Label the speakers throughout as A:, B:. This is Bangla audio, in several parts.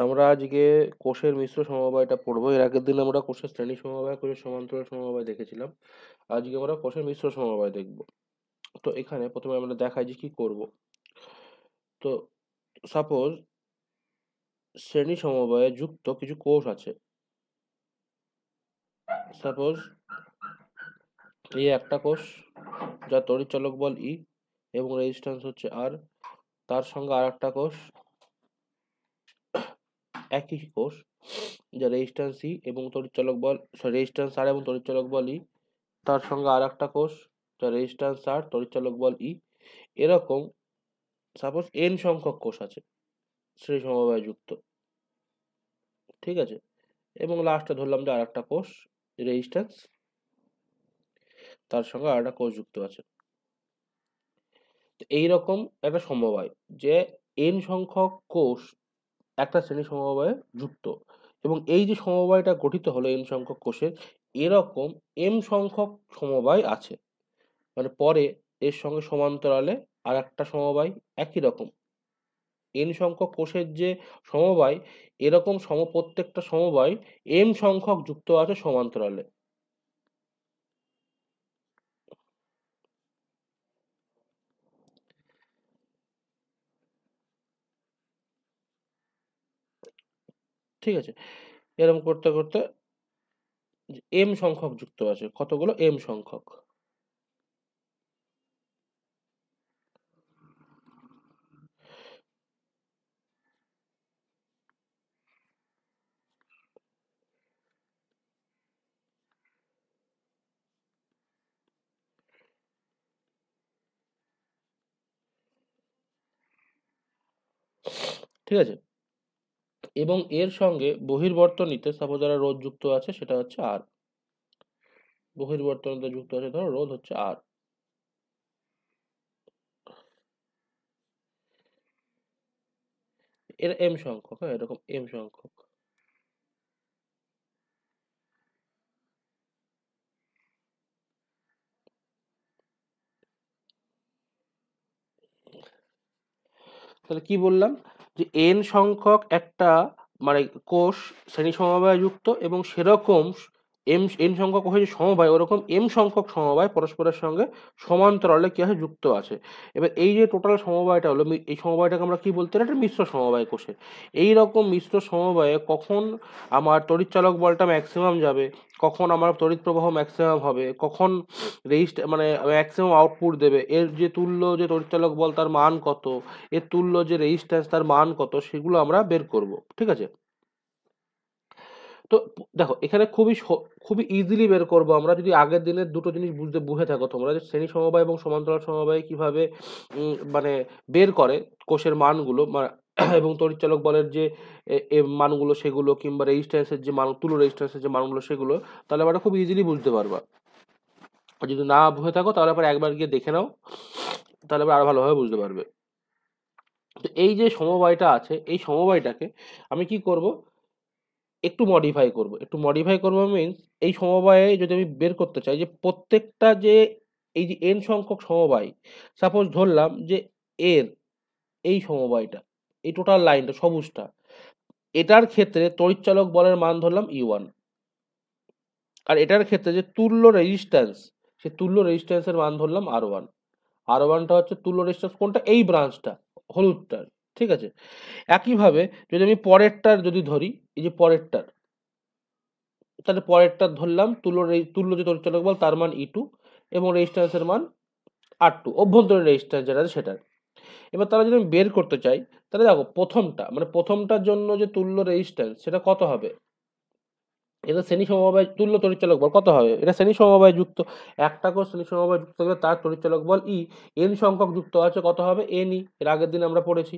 A: আমরা আজকে কোষের মিশ্র সমবায়টা পড়বো। এর আগের দিন আমরা কোষের শ্রেণী সমবায়, কোষের সমান্তরাল সমবায় দেখেছিলাম। আজকে আমরা কোষের মিশ্র সমবায় দেখব। তো এখানে প্রথমে আমরা দেখাই যে কি করব। তো সাপোজ শ্রেণী সমবায়ে যুক্ত কিছু কোষ আছে। সাপোজ এই একটা কোষ, যার তড়িৎচালক বল ই এবং রেজিস্ট্যান্স হচ্ছে আর। তার সঙ্গে আর একটা কোষ, একই কোষ, যার রেজিস্ট্যান্স ই এবং তড়িৎচালক বল রেজিস্ট্যান্স আর এবং তড়িৎচালক বল ই। তার সঙ্গে আর একটা কোষ, যার রেজিস্ট্যান্স আর, তড়িৎচালক বল ই। এরকম সাপোজ এন সংখ্যক কোষ আছে শ্রেণী সমবায়ে যুক্ত, ঠিক আছে। এবং লাস্টে ধরলাম যে আর একটা কোষ, রেজিস্ট্যান্স, তার সঙ্গে আর একটা কোষ যুক্ত আছে। এইরকম একটা সমবায় যে এন সংখ্যক কোষ একটা শ্রেণী সমবায়ে যুক্ত, এবং এই যে সমবায়টা গঠিত হলো এন সংখ্যক কোষের, এরকম এম সংখ্যক সমবায় আছে। মানে পরে এর সঙ্গে সমান্তরালে আর একটা সমবায় একই রকম এন সংখ্যক কোষের যে সমবায়, এরকম প্রত্যেকটা সমবায় এম সংখ্যক যুক্ত আছে সমান্তরালে। ঠিক আছে, এরকম করতে করতে এম সংখ্যক যুক্ত আছে, কতগুলো এম সংখ্যক। ঠিক আছে, এবং এর সঙ্গে বহির্বর্তনীতে সাপোজ যারা রোধ যুক্ত আছে সেটা হচ্ছে আর। বহির্বর্তনীতে যুক্ত আছে ধরো রোধ হচ্ছে আর। এর এম সংখ্যক, হ্যাঁ এরকম এম সংখ্যক। তাহলে কি বললাম, যে এন সংখ্যক একটা মানে কোষ শ্রেণী সমবায়ে যুক্ত, এবং সেরকম এন সংখ্যক কোষের যে সমবায়, ওরকম এম সংখ্যক সমবায় পরস্পরের সঙ্গে সমান্তরালে কি আছে যুক্ত আছে। এবার এই যে টোটাল সমবায়টা হলো, এই সমবায়টাকে আমরা কি বলতে পারি, একটা মিশ্র সমবায় কোষের। এই রকম মিশ্র সমবায়ে কখন আমার তড়িৎচালক বলটা ম্যাক্সিমাম যাবে, কখন আমার তড়িৎ প্রবাহ ম্যাক্সিমাম হবে, কখন মানে ম্যাক্সিমাম আউটপুট দেবে, এর যে তুল্য যে তড়িৎচালক বল তার মান কত, এর তুল্য যে রেজিস্ট্যান্স তার মান কত, সেগুলো আমরা বের করব, ঠিক আছে। তো দেখো এখানে খুবই ইজিলি বের করব আমরা, যদি আগের দিনের দুটো জিনিস বুঝে থাকো তোমরা, যে শ্রেণী সমবায় এবং সমান্তরাল সমবায় কিভাবে মানে বের করে কোষের মানগুলো, এবং তড়িৎচালক বলের যে মানগুলো সেগুলো, কিংবা রেজিস্ট্যান্সের যে মান, তুল্য রেজিস্ট্যান্সের যে মানগুলো সেগুলো, তাহলে আমরা খুব ইজিলি বুঝতে পারবা। আর যদি না বুঝে থাকো তাহলে আবার একবার গিয়ে দেখে নাও, তাহলে আবার আরো ভালোভাবে বুঝতে পারবে। তো এই যে সমবায়টা আছে, এই সমবায়টাকে আমি কি করব, একটু মডিফাই করব মিন্স, এই সমবায়ে যদি আমি বের করতে চাই যে প্রত্যেকটা যে এই যে এন সংখ্যক সমবায়, সাপোজ ধরলাম যে এর এই সমবায়টা, এই টোটাল লাইনটা সবুজটা, এটার ক্ষেত্রে তড়িৎচালক বলের মান ধরলাম E1, আর এটার ক্ষেত্রে যে তুল্য রেজিস্ট্যান্স, সে তুল্য রেজিস্ট্যান্সের মান ধরলাম R1। R1টা হচ্ছে তুল্য রেজিস্ট্যান্স কোনটা, এই ব্রাঞ্চটা, হলুদটার, ঠিক আছে। একইভাবে যদি আমি পরেরটার যদি ধরি, এই যে পরেরটার, তাহলে পরেরটা ধরলাম তুল্য যে তড়িৎচালক বল তার মান E2 এবং রেজিস্ট্যান্সের মান R2, অভ্যন্তরীণ রেজিস্ট্যান্স যেটা আছে সেটার। এবার তারা যদি আমি বের করতে চাই, তাহলে দেখো প্রথমটা মানে প্রথমটার জন্য যে তুল্য রেজিস্ট্যান্স সেটা কত হবে, এটা শ্রেণী সমবায় তুল্য তড়িৎচালক বল কত হবে, এটা শ্রেণী সমবায় যুক্ত, একটা কোষ শ্রেণী সমবায় যুক্ত থাকলে তার তড়িৎচালক বল ই, এন সংখ্যক যুক্ত আছে কত হবে এন ই, এর আগের দিন আমরা পড়েছি।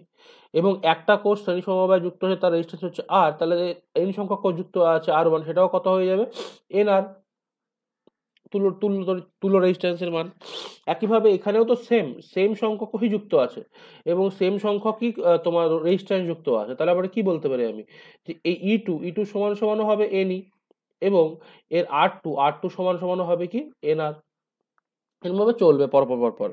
A: এবং একটা কোষ শ্রেণী সমবায় যুক্ত হচ্ছে তার রেজিস্ট্যান্স হচ্ছে আর, তাহলে এন সংখ্যক কোষ যুক্ত আছে R1, সেটাও কত হয়ে যাবে এন আর, তুল্য তুল্য তুল্য রেজিস্ট্যান্সের মান। একইভাবে এখানেও তো সেম সংখ্যকই যুক্ত আছে, এবং সেম সংখ্যকই তোমার রেজিস্ট্যান্স যুক্ত আছে। তাহলে আবার কি বলতে পারি আমি, যে এই E2 সমান সমান হবে এনই, এবং এর আর টু সমান সমান হবে কি এন আর। এরকমভাবে চলবে পরপর।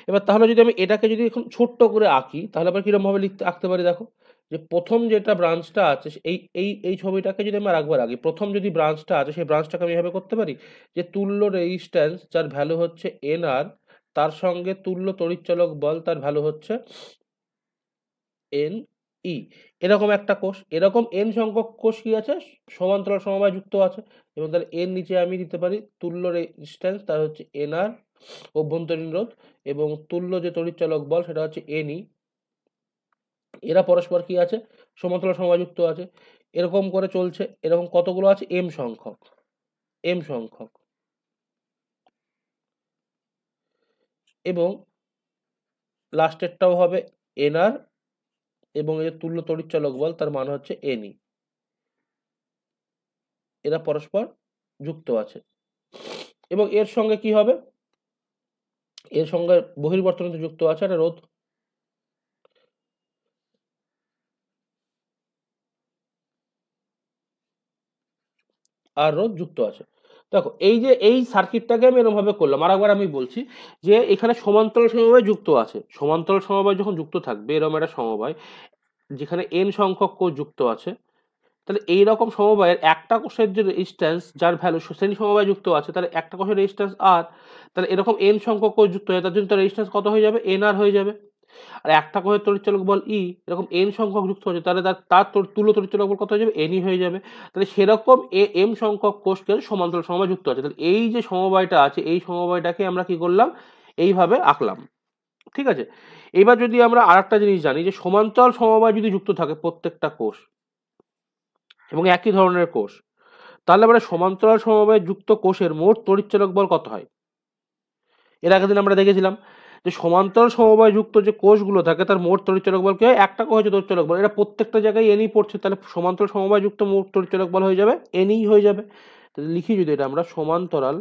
A: এবার তাহলে যদি আমি এটাকে যদি এখন ছোট্ট করে আঁকি, তাহলে আবার কিরকম ভাবে আঁকতে পারি দেখো, যে প্রথম যেটা ব্রাঞ্চটা আছে এই এই এই ছবিটাকে যদি আমরা রাখবার আগে প্রথম যদি ব্রাঞ্চটা আছে সেই ব্রাঞ্চটাকে আমি এভাবে করতে পারি যে তুল্য রেজিস্ট্যান্স যার ভ্যালু হচ্ছে এনআর, তার সঙ্গে তুল্য তড়িৎচালক বল তার ভ্যালু হচ্ছে এন ই। এরকম একটা কোষ, এরকম এন সংখ্যক কোষ কি আছে সমান্তরাল সমবায় যুক্ত আছে, এবং তাহলে এর নিচে আমি দিতে পারি তুল্য রেজিস্ট্যান্স তার হচ্ছে এনআর অভ্যন্তরীণ রোধ, এবং তুল্য যে তড়িৎচালক বল সেটা হচ্ছে এনই। এরা পরস্পর কি আছে সমান্তরাল সমবায় যুক্ত আছে। এরকম করে চলছে, এরকম কতগুলো আছে এম সংখ্যক, এম সংখ্যক, এবং লাস্টেরটাও হবে এনআর এবং এই যে তুল্য তড়িৎচালক বল তার মান হচ্ছে এনই। এরা পরস্পর যুক্ত আছে, এবং এর সঙ্গে কি হবে, এর সঙ্গে বহির্বর্তনীতে যুক্ত আছে একটা রোধ। আর রোধ যুক্ত আছে। দেখো এই যে এই সার্কিটটাকে আমি এরকম ভাবে করলাম, আর একবার আমি বলছি যে এখানে সমান্তরাল সমবায় যুক্ত আছে, সমান্তরাল সমবায় যখন যুক্ত থাকবে এরকম একটা সমবায় যেখানে এন সংখ্যক কোষ যুক্ত আছে, তাহলে এইরকম সমবায়ের একটা কোষের যে রেজিস্ট্যান্স যার ভ্যালু শ্রেণী সমবায় যুক্ত আছে, তাহলে একটা কোষের রেজিস্ট্যান্স আর, তাহলে এরকম এন সংখ্যক কোষ যুক্ত হয় তার জন্য তার রেজিস্ট্যান্স কত হয়ে যাবে এন আর হয়ে যাবে। আর একটা কোষের তড়িৎচালক বল ই এরকম এন সংখ্যক যুক্ত হচ্ছে, তাহলে তার তুল্য তড়িৎচালক বল কত হয়ে যাবে এনই হয়ে যাবে। তাহলে সেরকম এম সংখ্যক কোষকে সমান্তরাল সমবায় যুক্ত আছে। তাহলে এই যে সমবায়টা আছে এই সমবায়টাকে আমরা কি করলাম এইভাবে আঁকলাম, ঠিক আছে। এবার যদি আমরা আরেকটা জিনিস জানি যে সমান্তরাল সমবায় যদি যুক্ত থাকে প্রত্যেকটা কোষ এবং একই ধরনের কোষ, তাহলে আমরা সমান্তরাল সমবায় যুক্ত কোষের মোট তড়িৎচালক বল কত হয়। এর আগের দিন আমরা দেখেছিলাম যে সমান্তরাল সমবায় যুক্ত যে কোষগুলো থাকে তার মোট তড়িৎচালক বল কি হয়, একটা কোষ হচ্ছে তড়িৎচালক বল, এটা প্রত্যেকটা জায়গায় এনই পড়ছে, তাহলে সমান্তরাল সমবায় যুক্ত মোট তড়িৎচালক বল হয়ে যাবে এনই হয়ে যাবে। তাহলে লিখি যদি এটা আমরা সমান্তরাল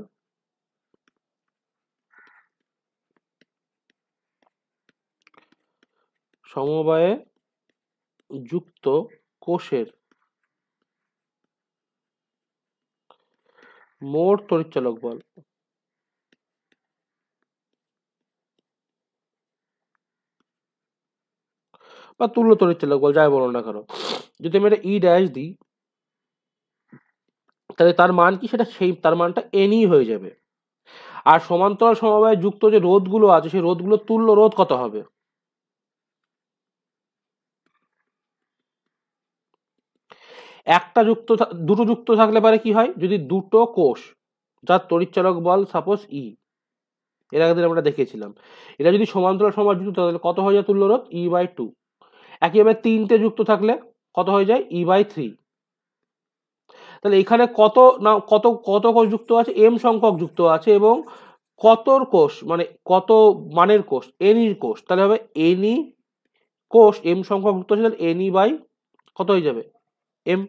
A: সমবায়ে যুক্ত কোষের মোট তড়িৎচালক বল বা তুল্য তড়িৎচালক বল যাই বলো না কেন, যদি আমি এটা ই ড্যাশ দিই তাহলে তার মান কি সেটা সেই তার মানটা এনই হয়ে যাবে। আর সমান্তরাল সমবায়ে যুক্ত যে রোধগুলো আছে সেই রোধগুলোর তুল্য রোধ কত হবে, একটা যুক্ত দুটো যুক্ত থাকলে পারে কি হয়, যদি দুটো কোষ যার তড়িৎচালক বল সাপোজ ই, এর আগের দিন আমরা দেখেছিলাম, এটা যদি সমান্তরাল সমবায় যুক্ত তাহলে কত হয়ে যায় তুল্য রোধ ই বাই টু। একইভাবে তিনটে যুক্ত থাকলে কত হয়ে যায় ই বাই থ্রি। তাহলে এখানে কত না কত কত কোষ যুক্ত আছে এম সংখ্যক যুক্ত আছে, এবং কতর কোষ মানে কত মানের কোষ এনই কোষ, তাহলে হবে এনই কোষ এম সংখ্যক যুক্ত আছে, তাহলে এনই বাই কত হয়ে যাবে এম।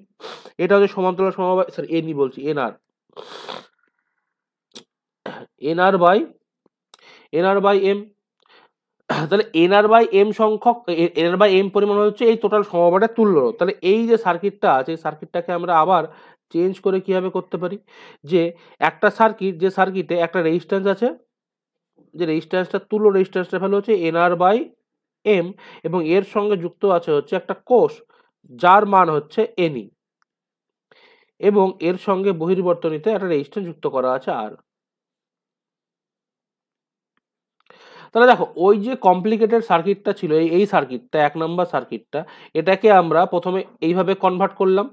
A: এটা হচ্ছে সমান্তরাল সমবায় সরি এনই বলছি এনআর, এনআর বাই এম। তাহলে এনআর বাই এম সংখ্যক এনআর বাই এম পরিমাণ হচ্ছে এই টোটাল সমবায়টার তুল্য রোধ। তাহলে এই যে সার্কিটটা আছে এই সার্কিটটাকে আমরা আবার চেঞ্জ করে কিভাবে করতে পারি, যে একটা সার্কিট যে সার্কিটে একটা রেজিস্ট্যান্স আছে, যে রেজিস্ট্যান্সটা তুল্য রেজিস্ট্যান্সটার ভ্যালু হচ্ছে এনআর বাই এম, এবং এর সঙ্গে যুক্ত আছে হচ্ছে একটা কোষ যার মান হচ্ছে এনই, এবং এর সঙ্গে বহির্বর্তনীতে একটা রেজিস্ট্যান্স যুক্ত করা আছে আর। তাহলে দেখো ওই যে কমপ্লিকেটেড সার্কিটটা ছিল এই সার্কিটটা এক নম্বর সার্কিটটা, এটাকে আমরা প্রথমে এইভাবে কনভার্ট করলাম,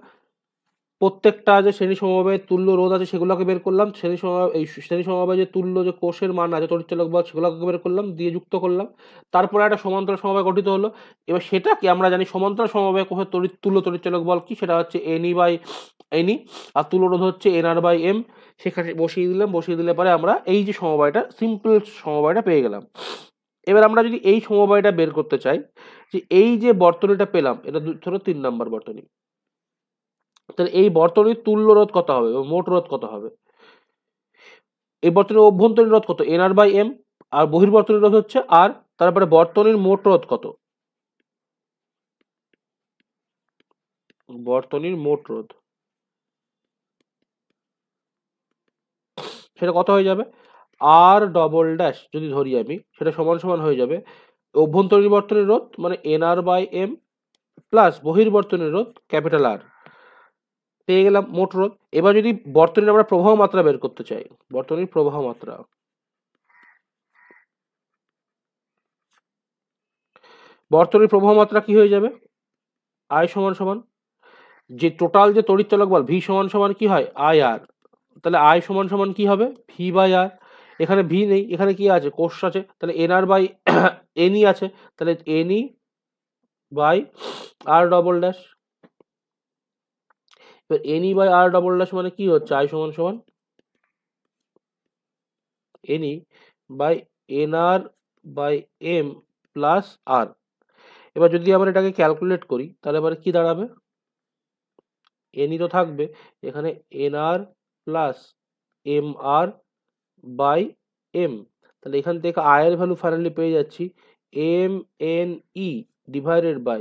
A: প্রত্যেকটা যে শ্রেণী সমবায়ের তুল্য রোধ আছে সেগুলোকে বের করলাম, শ্রেণী সমবায় যে তুল্য যে কোষের মান আছে তড়িৎচালক বল সেগুলোকে বের করলাম দিয়ে যুক্ত করলাম, তারপরে একটা সমান্তরাল সমবায় গঠিত হলো। এবার সেটাকে আমরা জানি সমান্তরাল সমবায় কোষের তুল্য তড়িৎচালক বল কি, সেটা হচ্ছে এনই বাই এনই, আর তুল্য রোধ হচ্ছে এনআর বাই এম। সেখানে বসিয়ে দিলাম, বসিয়ে দিলে পরে আমরা এই যে সমবায়টা সিম্পল সমবায়টা পেয়ে গেলাম। এবার আমরা যদি এই সমবায়টা বের করতে চাই, যে এই যে বর্তনীটা পেলাম এটা ধরো 3 নম্বর বর্তনী, তাহলে এই বর্তনীর তুল্য রোধ কত হবে মোট রোধ কত হবে, এই বর্তনীর অভ্যন্তরীণ রোধ কত এনআর বাই এম, আর বহির্বর্তনীর রোধ হচ্ছে আর, তারপরে বর্তনীর মোট রোধ কত, বর্তনীর মোট রোধ সেটা কত হয়ে যাবে আর ডবল ড্যাশ যদি ধরি আমি সেটা সমান সমান হয়ে যাবে অভ্যন্তরীণ বর্তনীর রোধ মানে এনআর বাই এম প্লাস বহির্বর্তনের রোধ ক্যাপিটাল আর, পেয়ে গেলাম মোট রোধ। এবার যদি বর্তনীর আমরা প্রবাহ মাত্রা বের করতে চাই, বর্তনীর প্রবাহ মাত্রা, বর্তনীর প্রবাহ মাত্রা কি হয়ে যাবে, আই সমান সমান যে টোটাল যে তড়িৎ চলক বল ভি সমান সমান কি হয় আই আর, তাহলে আই সমান সমান কি হবে ভি বাই আর, এখানে ভি নেই, এখানে কি আছে কোষ আছে, তাহলে এন আর বাই এনই আছে, তাহলে N E by R double dash. এবার N E by R double dash মানে কি হচ্ছে আই সমান সমান N E by N R by M plus R. এবার যদি আমরা এটাকে ক্যালকুলেট করি তাহলে এবার কি দাঁড়াবে, এনই তো থাকবে এখানে N R plus M R by M, তাহলে এখান থেকে আয়ের ভ্যালু ফাইনালি পেয়ে যাচ্ছি M N E divided by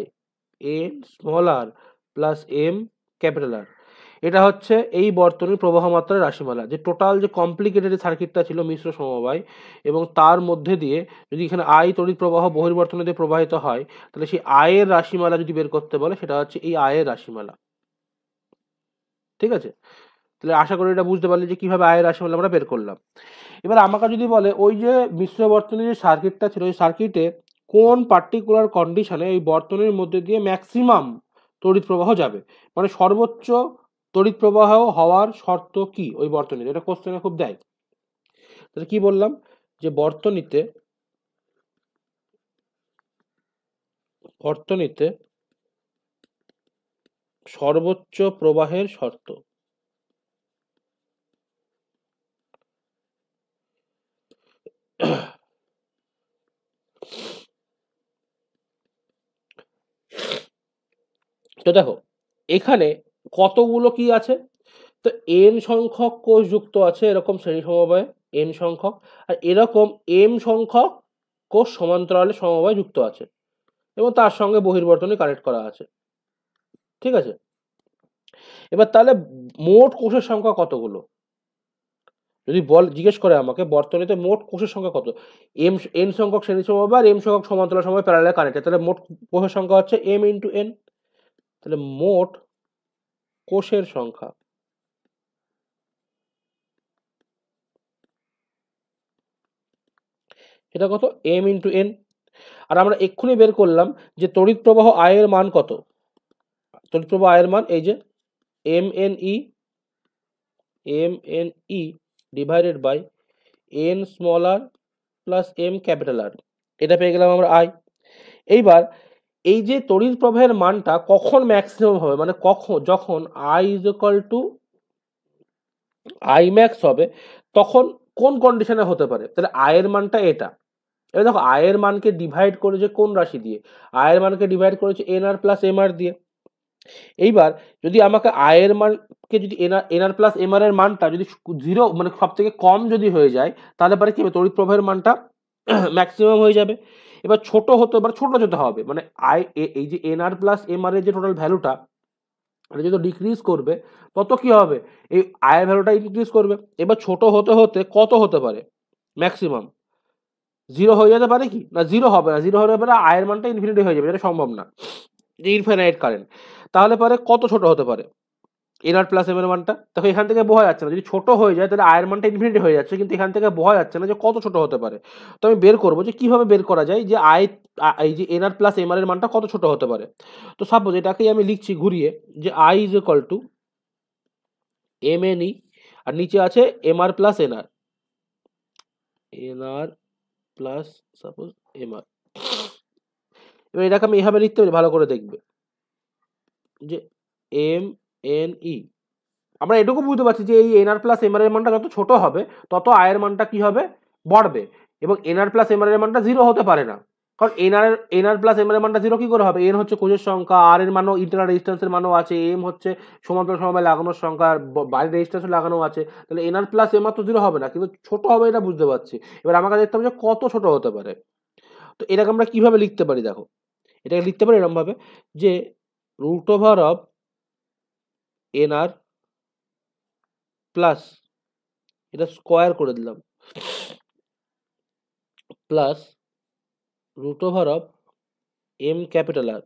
A: N small R plus M capital R. এটা হচ্ছে এই বর্তনীর প্রবাহ মাত্রার রাশিমালা, যে টোটাল যে কমপ্লিকেটেড সার্কিটটা ছিল মিশ্র সমবায়, এবং তার মধ্যে দিয়ে যদি এখানে আই তড়িৎ প্রবাহ বহির্বর্তনে দিয়ে প্রবাহিত হয়, তাহলে সেই আয়ের রাশিমালা যদি বের করতে বলে সেটা হচ্ছে এই আয়ের রাশিমালা। ঠিক আছে, তাহলে আশা করি এটা বুঝতে পারলে যে কিভাবে আয়ের রাশিমালা আমরা বের করলাম। এবার আমাকে যদি বলে ওই যে মিশ্র বর্তনীর যে সার্কিটটা ছিল ওই সার্কিটে কোন পার্টিকুলার কন্ডিশনে এই বর্তনীর মধ্যে দিয়ে ম্যাক্সিমাম তড়িৎ প্রবাহ যাবে, মানে সর্বোচ্চ তড়িৎ প্রবাহ হওয়ার শর্ত কি ওই বর্তনীতে, এটা কোশ্চেনে খুব দেয়। তাহলে কি বললাম যে বর্তনীতে বর্তনীতে সর্বোচ্চ প্রবাহের শর্ত, তো দেখো এখানে কতগুলো কি আছে, তো এন সংখ্যক কোষ যুক্ত আছে এরকম শ্রেণী সমবায়ে এন সংখ্যক, আর এরকম এম সংখ্যক কোষ সমান্তরালে সমবায় যুক্ত আছে এবং তার সঙ্গে বহির্বর্তনী কানেক্ট করা আছে। ঠিক আছে, এবার তাহলে মোট কোষের সংখ্যা কতগুলো, যদি জিজ্ঞেস করে আমাকে বর্তনীতে মোট কোষের সংখ্যা কত, এম এন সংখ্যক শ্রেণী সমবায় আর এম সংখ্যক সমান্তরাল সমবায় প্যারালাল কানেক্টেড, তাহলে মোট কোষের সংখ্যা হচ্ছে এম ইন্টু এন, তাহলে মোট কোষের সংখ্যা এটা কত এম ইন্টু এন। আর আমরা এক্ষুনি বের করলাম যে তড়িৎ প্রবাহ আয়ের মান কত, তড়িৎ প্রবাহ আয়ের মান এই যে M N E divided by N small R plus M capital R, এটা পেয়ে গেলাম আমরা আই। এইবার এই যে তড়িৎ প্রবাহের মানটা কখন ম্যাক্সিমাম হবে, মানে কখন যখন I is equal to I max হবে, তখন কোন কন্ডিশনে হতে পারে, তাহলে আয়ের মানটা এটা। এবার দেখো আয়ের মানকে ডিভাইড করেছে কোন রাশি দিয়ে, আয়ের মানকে ডিভাইড করেছে এন আর প্লাস এম আর দিয়ে। এইবার যদি আমাকে আয়ের মানকে যদি এনআর প্লাস এমআর এর মানটা যদি জিরো মানে সব থেকে কম যদি হয়ে যায়, তাহলে পরে কি হবে তড়িৎ প্রবাহের মানটা ম্যাক্সিমাম হয়ে যাবে। এবার ছোট হতে এবার ছোট যেতে হবে, মানে এই যে এনআর প্লাস এমআর এর যে টোটাল ভ্যালুটা এটা যত ডিক্রিজ করবে তত কি হবে এই আয়ের ভ্যালুটা ইনক্রিজ করবে। এবার ছোট হতে হতে কত হতে পারে ম্যাক্সিমাম, জিরো হয়ে যেতে পারে কি না, জিরো হবে না, জিরো হলে পারে আয়ের মানটা ইনফিনিটি হয়ে যাবে, এটা সম্ভব না, যে ইনফাইনাইট কারেন্ট। তাহলে পরে কত ছোট হতে পারে এনআর প্লাস এম এর মানটা, দেখো এখান থেকে বোঝা যাচ্ছে না, যদি ছোট হয়ে যায় তাহলে আয়ের মানটা ইনফিনিটি হয়ে যাচ্ছে, কিন্তু এখান থেকে বোঝা যাচ্ছে না যে কত ছোট হতে পারে। তো আমি বের করবো যে কিভাবে বের করা যায় যে এই যে এনআর প্লাস এমআর এর মানটা কত ছোট হতে পারে। তো সাপোজ এটাকেই আমি লিখছি ঘুরিয়ে যে I is equal to M N E, আর নিচে আছে M R plus N R, N R plus suppose M R. এবার এটাকে আমি এভাবে লিখতে পারি, ভালো করে দেখবে যে এম এন ই, আমরা এটুকু বুঝতে পারছি যে এই এনআর প্লাস এমআর এর মানটা যত ছোট হবে তত আয়ের মানটা কি হবে বাড়বে, এবং এনআর প্লাস এমআর এর মানটা জিরো হতে পারে না, কারণ এনআর প্লাস এমআর এর মানটা জিরো কি করে হবে, এন হচ্ছে কোষের সংখ্যা, আর এর মানও ইন্টারনাল রেজিস্ট্যান্সের মানও আছে, এম হচ্ছে সমান্তরাল সমবায় লাগানোর সংখ্যা, আর বাইরের রেজিস্ট্যান্সও লাগানো আছে, তাহলে এনআর প্লাস এমআর তো জিরো হবে না, কিন্তু ছোট হবে এটা বুঝতে পারছি। এবার আমাকে দেখতে হবে যে কত ছোট হতে পারে। তো এটাকে আমরা কিভাবে লিখতে পারি, দেখো এটাকে লিখতে পারি এরকম ভাবে যে root over of N R plus, এটা স্কোয়ার করে দিলাম, plus root over of M capital R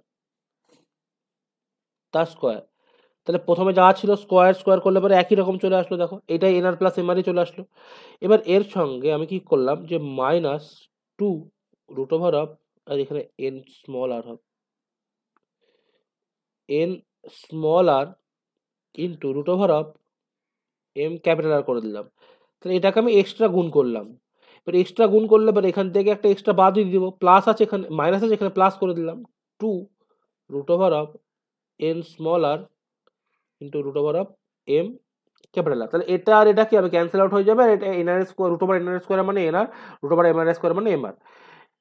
A: তার স্কোয়ার। তাহলে প্রথমে যা ছিল স্কোয়ার স্কোয়ার করলে পরে একই রকম চলে আসলো, দেখো এটাই এনআর প্লাস এমআরই চলে আসলো। এবার এর সঙ্গে আমি কি করলাম যে minus two root over of, আর এখানে এন স্মল আর হবে, N small R into root over of M capital R করে দিলাম। তাহলে এটাকে আমি এক্সট্রা গুণ করলাম। এবার এক্সট্রা গুণ করলে এবার এখান থেকে একটা এক্সট্রা বাদ দিয়ে দিব, প্লাস আছে এখানে, মাইনাস আছে এখানে, প্লাস করে দিলাম। Two root over of N small R into root over of M capital R. তাহলে এটা আর এটা কি হবে, ক্যান্সেল আউট হয়ে যাবে। এটা N R square, root over N R square মানে N R, root over M R square মানে এমআর।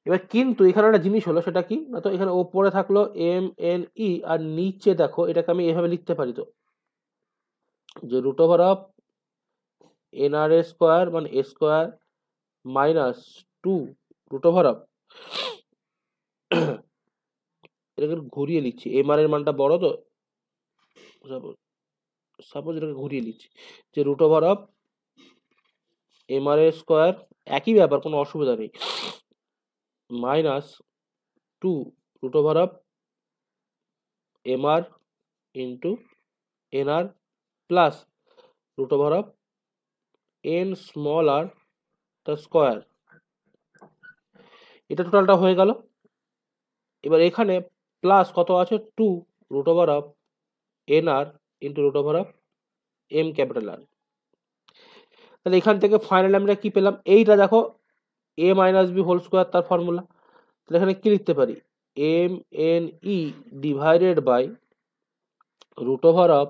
A: এবার কিন্তু এখানে একটা জিনিস হলো, সেটা কি না, তো এখানে ওপরে থাকলো এম এন ই, আর নিচে দেখো এটাকে আমি এভাবে লিখতে পারি, তো যে root over of N R square মানে A square minus two root over of, এটাকে ঘুরিয়ে লিখছি, এমআর এর মানটা বড় তো, সাপোজ এটাকে ঘুরিয়ে লিখছি যে root over of M R square, একই ব্যাপার, কোনো অসুবিধা নেই, minus two root over of M R into N R plus root over of N small R তার স্কোয়ার। এটা টোটালটা হয়ে গেল। এবার এখানে প্লাস কত আছে, two root over of N R into root over of M capital R. তাহলে এখান থেকে ফাইনালি আমরা কি পেলাম, এইটা দেখো A minus B whole square তার ফর্মুলা। তাহলে এখানে কি লিখতে পারি, M N E divided by root over of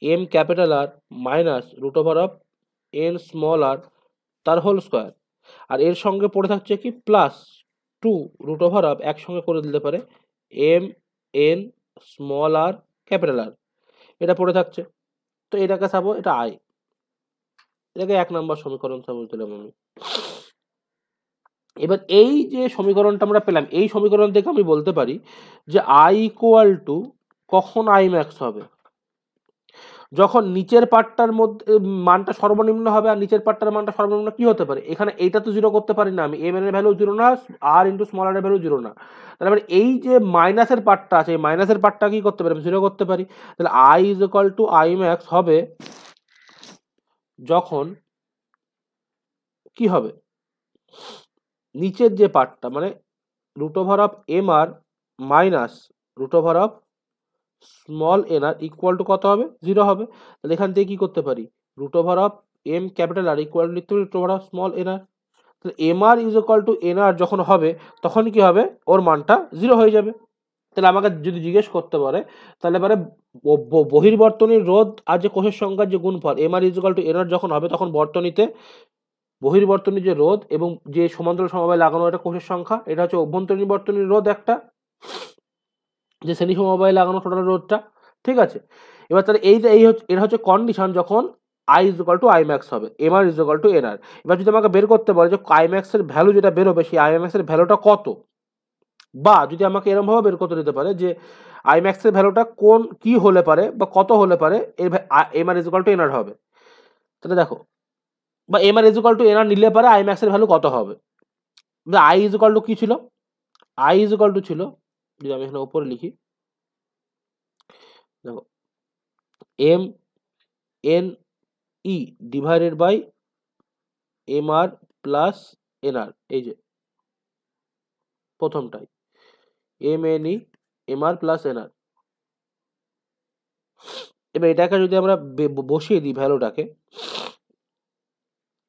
A: M capital R minus root over of N small R তার হোল স্কোয়ার। আর এর সঙ্গে পড়ে থাকছে কি plus two root over of, একসঙ্গে করে দিতে পারে এম এন স্মল আর ক্যাপিটাল আর, এটা পড়ে থাকছে। তো এটাকে সাবো, এটা আই, এটাকে 1 নম্বর সমীকরণ সাপোজ দিলাম আমি। এবার এই যে সমীকরণটা আমরা পেলাম, এই সমীকরণ থেকে আমি বলতে পারি যে আই ইকুয়াল টু কখন আই ম্যাক্স হবে, যখন নিচের পার্টটার মধ্যে মানটা সর্বনিম্ন হবে, আর নিচের পার্টটার মানটা সর্বনিম্ন কি হতে পারে, এখানে এইটা তো জিরো করতে পারি না আমি, এম এর ভ্যালু জিরো না, আর ইন্টু স্মল আর এর ভ্যালু জিরো না। তাহলে এই যে মাইনাসের পার্টটা আছে, এই মাইনাসের পার্টটা কি করতে পারি, জিরো করতে পারি। তাহলে I is equal to I max হবে যখন কি হবে, নিচের যে পার্টটা মানে root over of M R minus root over of small N R equal to কত হবে, জিরো হবে। তাহলে এখান থেকে কি করতে পারি, root over of M capital R equal to লিখতে পারি root over of small N R. তাহলে M R is equal to N R যখন হবে, তখন কি হবে, ওর মানটা জিরো হয়ে যাবে। তাহলে আমাকে যদি জিজ্ঞেস করতে পারে, তাহলে এবারে বহির্বর্তনীর রোধ আর যে কোষের সংখ্যার যে গুণফল M R is equal to N R যখন হবে, তখন বর্তনীতে বহির্বর্তনীর যে রোধ এবং যে সমান্তরাল সমবায় লাগানো একটা কোষের সংখ্যা, এটা হচ্ছে অভ্যন্তরীণ বর্তনীর রোধ একটা, যে শ্রেণী সমবায় লাগানো টোটাল রোধটা, ঠিক আছে। এবার তাহলে এটা হচ্ছে কন্ডিশন যখন I is equal to I max হবে, M R is equal to N R. এবার যদি আমাকে বের করতে বলে যে আই ম্যাক্স এর ভ্যালু যেটা বেরোবে, সেই আই ম্যাক্স এর ভ্যালুটা কত, বা যদি আমাকে এরকম ভাবে বের করতে দিতে পারে যে আই ম্যাক্স এর ভ্যালুটা কোন কি হলে পারে বা কত হলে পারে M R is equal to N R হবে, তাহলে দেখো, বা M R is equal to N R নিলে পারে আই ম্যাক্স এর ভ্যালু কত হবে। আই ইজ ইকুয়াল টু কি ছিল, আই ইজ ইকুয়াল টু ছিল, যদি আমি এখানে উপরে লিখি, দেখো M N E divided by M R plus N R, এই যে প্রথমটাই M N E M R plus N R. এবার এটাকে যদি আমরা বসিয়ে দিই ভ্যালুটাকে,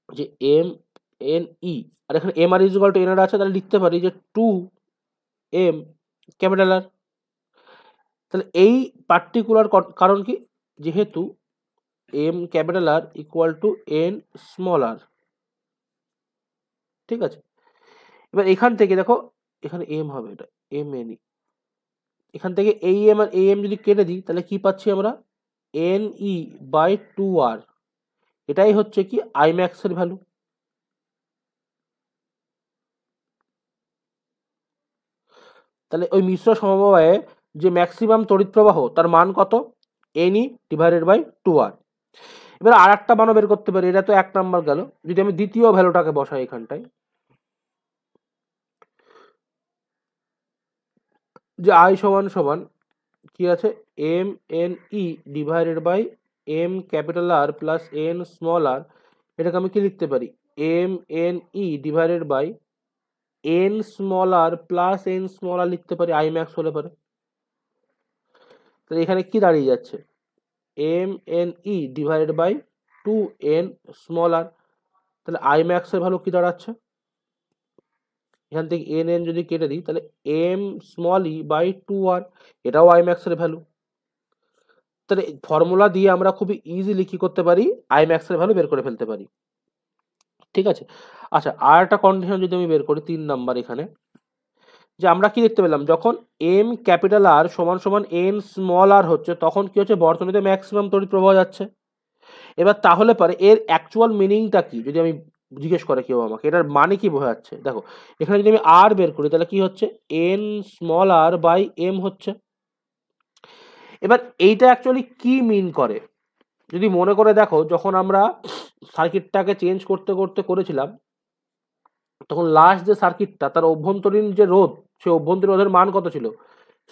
A: যে এম এন ই, আর এখানে M R is equal to N R আছে, তাহলে লিখতে পারি যে টু এম ক্যাপিটাল আর। তাহলে এই পার্টিকুলার কারণ কি, যেহেতু M capital R equal to N small R, ঠিক আছে। এবার এখান থেকে দেখো, এখানে এম হবে, এটা এম এন ই, এখান থেকে এই এম আর এই এম যদি কেটে দিই, তাহলে কি পাচ্ছি আমরা, এন ই বাই টু আর, এটাই হচ্ছে কি আই ম্যাক্স এর ভ্যালু। তাহলে ওই মিশ্র সমবায়ে যে ম্যাক্সিমাম তড়িৎ প্রবাহ তার মান কত, N E divided by two R. এবার আর একটা মানও বের করতে পারি, এটা তো 1 নাম্বার গেল। যদি আমি দ্বিতীয় ভ্যালুটাকে বসাই এখানটায়, যে আই সমান সমান কি কি আছে M N E divided by M capital R plus N small R, এটাকে আমি কি লিখতে পারি M N E divided by N small R plus N small R লিখতে পারি, আই ম্যাক্স হলে পারে। তাহলে এখানে কি দাঁড়িয়ে যাচ্ছে M N E divided by 2n small R, তাহলে আই ম্যাক্স এর ভ্যালু কি দাঁড়াচ্ছে, এখান থেকে এন এন যদি কেটে দিই তাহলে M small E by 2r, এটাও আই ম্যাক্স এর ভ্যালু। তাহলে ফর্মুলা দিয়ে আমরা খুবই ইজিলি কি করতে পারি আই ম্যাক্স এর ভ্যালু বের করে ফেলতে পারি, ঠিক আছে। আচ্ছা আর একটা কন্ডিশন যদি আমি বের করি 3 নাম্বার, এখানে যে আমরা কি দেখতে পেলাম যখন এম ক্যাপিটাল আর সমান সমান এন স্মল আর হচ্ছে তখন কি হচ্ছে বর্তনীতে ম্যাক্সিমাম তড়িৎ প্রবাহ যাচ্ছে। এবার তাহলে পরে এর অ্যাকচুয়াল মিনিংটা কি যদি আমি জিজ্ঞেস করে কেউ আমাকে, এটার মানে কি বোঝাচ্ছে, দেখো এখানে যদি আমি আর বের করি তাহলে কি হচ্ছে N small R by M হচ্ছে। এবার এইটা অ্যাকচুয়ালি কি মিন করে যদি মনে করে দেখো, যখন আমরা সার্কিটটাকে চেঞ্জ করতে করতে করেছিলাম তখন লাস্ট যে সার্কিটটা তার অভ্যন্তরীণ যে রোধ, সে অভ্যন্তরীণ রোধের মান কত ছিল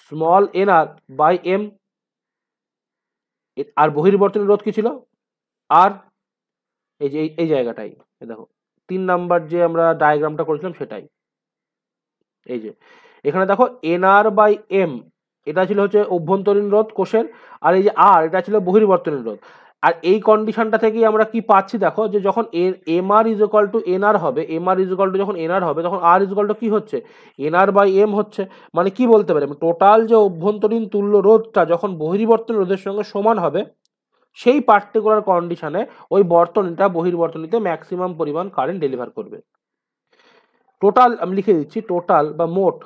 A: small N R by M, আর বহির্বর্তনীয় রোধ কি ছিল আর, এই যে এই জায়গাটাই দেখো 3 নাম্বার যে আমরা ডায়াগ্রামটা করেছিলাম সেটাই, এই যে এখানে দেখো এন আর বাই এম এটা ছিল হচ্ছে অভ্যন্তরীণ রোধ কোষের, আর এই যে আর এটা ছিল বহির্বর্তনীয় রোধ। আর এই কন্ডিশনটা থেকেই আমরা কি পাচ্ছি দেখো যে যখন M R is equal to N R হবে, M R is equal to যখন এন আর হবে তখন আর ইজ ইকুয়াল টু কি হচ্ছে এন আর বাই এম হচ্ছে। মানে কি বলতে পারি টোটাল যে অভ্যন্তরীণ তুল্য রোধটা যখন বহির্বর্তনীয় রোধের সঙ্গে সমান হবে সেই পার্টিকুলার কন্ডিশনে ওই বর্তনীটা বহির্বর্তনীতে ম্যাক্সিমাম পরিমাণ কারেন্ট ডেলিভার করবে। টোটাল আমি লিখে দিচ্ছি টোটাল বা মোট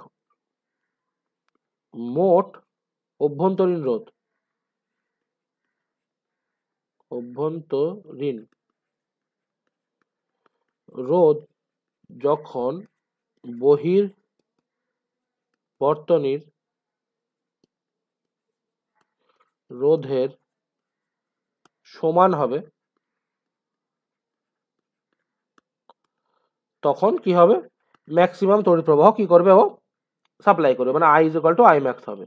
A: মোট অভ্যন্তরীণ রোধ, অভ্যন্তরীণ রোধ যখন বহির্বর্তনীর রোধের সমান হবে তখন কি হবে ম্যাক্সিমাম তড়িৎ প্রবাহ কি করবে ও সাপ্লাই করবে, মানে I is equal to I max হবে।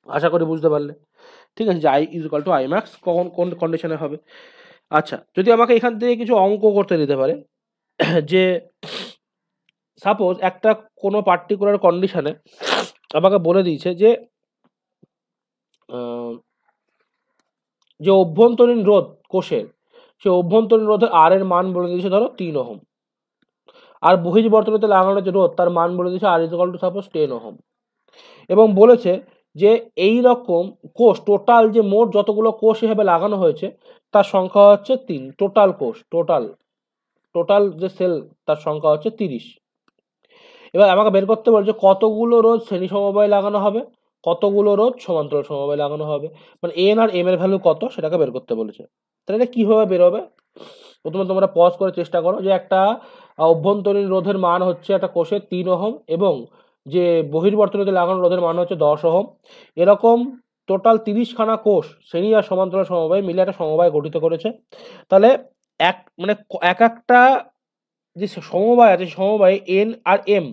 A: আশা করি বুঝতে পারলে, ঠিক আছে যে I is equal to I max কখন কোন কন্ডিশনে হবে। আচ্ছা যদি আমাকে এখান থেকে কিছু অঙ্ক করতে দিতে পারে যে সাপোজ একটা কোনো পার্টিকুলার কন্ডিশনে আমাকে বলে দিয়েছে যে যে অভ্যন্তরীণ রোধ কোষের সে অভ্যন্তরীণ রোধের আর এর মান বলে দিয়েছে ধরো 3 ওহম, আর বহির্বর্তনীতে লাগানো যে রোধ তার মান বলে দিয়েছে R is equal to suppose 10 ohm, এবং বলেছে যে এই রকম কোষ টোটাল যে মোট যতগুলো কোষ হিসেবে লাগানো হয়েছে তার সংখ্যা হচ্ছে 3, টোটাল কোষ টোটাল যে সেল তার সংখ্যা হচ্ছে 30। এবার আমাকে বের করতে বলছে কতগুলো রোধ শ্রেণী সমবায়ে লাগানো হবে, কতগুলো রোধ সমান্তরাল সমবায়ে লাগানো হবে, মানে এন আর এম এর ভ্যালু কত সেটাকে বের করতে বলেছে। তাহলে এটা কিভাবে বেরোবে, প্রথমে তোমরা পজ করে চেষ্টা করো যে একটা অভ্যন্তরীণ রোধের মান হচ্ছে একটা কোষের 3 ওহম এবং যে বহির্বর্তনীতে লাগানো রোধের মান হচ্ছে 10 ওহম, এরকম টোটাল 30খানা কোষ শ্রেণী আর সমান্তরাল সমবায় মিলে একটা সমবায় গঠিত করেছে। তাহলে এক একটা যে সমবায় আছে সমবায়ে এন আর এম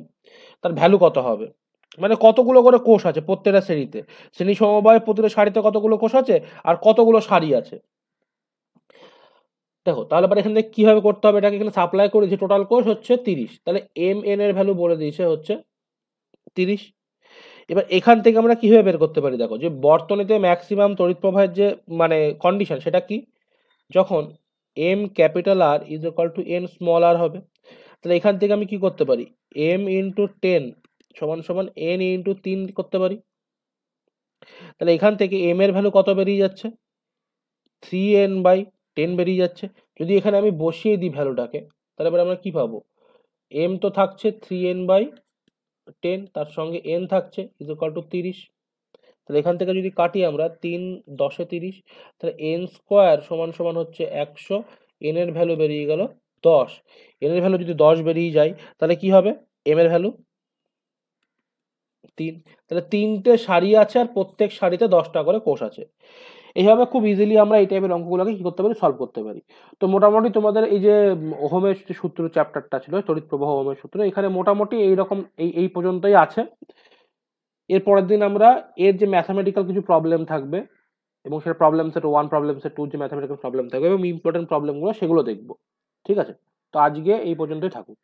A: তার ভ্যালু কত হবে, মানে কতগুলো করে কোষ আছে প্রত্যেকটা শ্রেণীতে, শ্রেণী সমবায় প্রতিটা সারিতে কতগুলো কোষ আছে আর কতগুলো সারি আছে। দেখো তাহলে পরে এখান থেকে কিভাবে করতে হবে, এটাকে এখানে সাপ্লাই করে যে টোটাল কোষ হচ্ছে 30, তাহলে এম এন এর ভ্যালু বলে দিয়েছে হচ্ছে 30। এবার এখান থেকে আমরা কিভাবে বের করতে পারি, দেখো যে বর্তনীতে ম্যাক্সিমাম তড়িৎ প্রবাহের যে মানে কন্ডিশন সেটা কি, যখন M capital R is equal to N small R হবে, তাহলে এখান থেকে আমি কি করতে পারি এম ইন্টু 10 সমান সমান এন ইন্টু 3 করতে পারি। তাহলে এখান থেকে এম এর ভ্যালু কত বেরিয়ে যাচ্ছে 3n/10 বেরিয়ে যাচ্ছে। যদি এখানে আমি বসিয়ে দিই ভ্যালুটাকে তাহলে এবার আমরা কি পাবো, এম তো থাকছে 3n/10 তার সঙ্গে n থাকছে ইজ ইকুয়াল টু 30। তাহলে এখান থেকে যদি কাটি আমরা 3 10 30, তাহলে n স্কোয়ার সমান সমান হচ্ছে 100, n এর ভ্যালু বেরিয়ে গেল 10, n এর ভ্যালু যদি 10 বেরিয়ে যায় তাহলে কি হবে m এর ভ্যালু 3, তাহলে 3টে সারি আছে আর প্রত্যেক সারিতে 10টা করে কোষ আছে। এইভাবে খুব ইজিলি আমরা এই টাইপের অঙ্কগুলোকে কি করতে পারি সলভ করতে পারি। তো মোটামুটি তোমাদের এই যে ওহমের সূত্র চ্যাপ্টারটা ছিল তড়িৎ প্রবাহ ওহমের সূত্র, এখানে মোটামুটি এইরকম এই পর্যন্তই আছে। এর পরের দিন আমরা এর যে ম্যাথামেটিক্যাল কিছু প্রবলেম থাকবে এবং সেটা প্রবলেম সেট 1 প্রবলেম সেট 2 যে ম্যাথামেটিক্যাল প্রবলেম থাকবে এবং ইম্পর্টেন্ট প্রবলেমগুলো সেগুলো দেখবো। ঠিক আছে? তো আজকে এই পর্যন্তই থাকুক।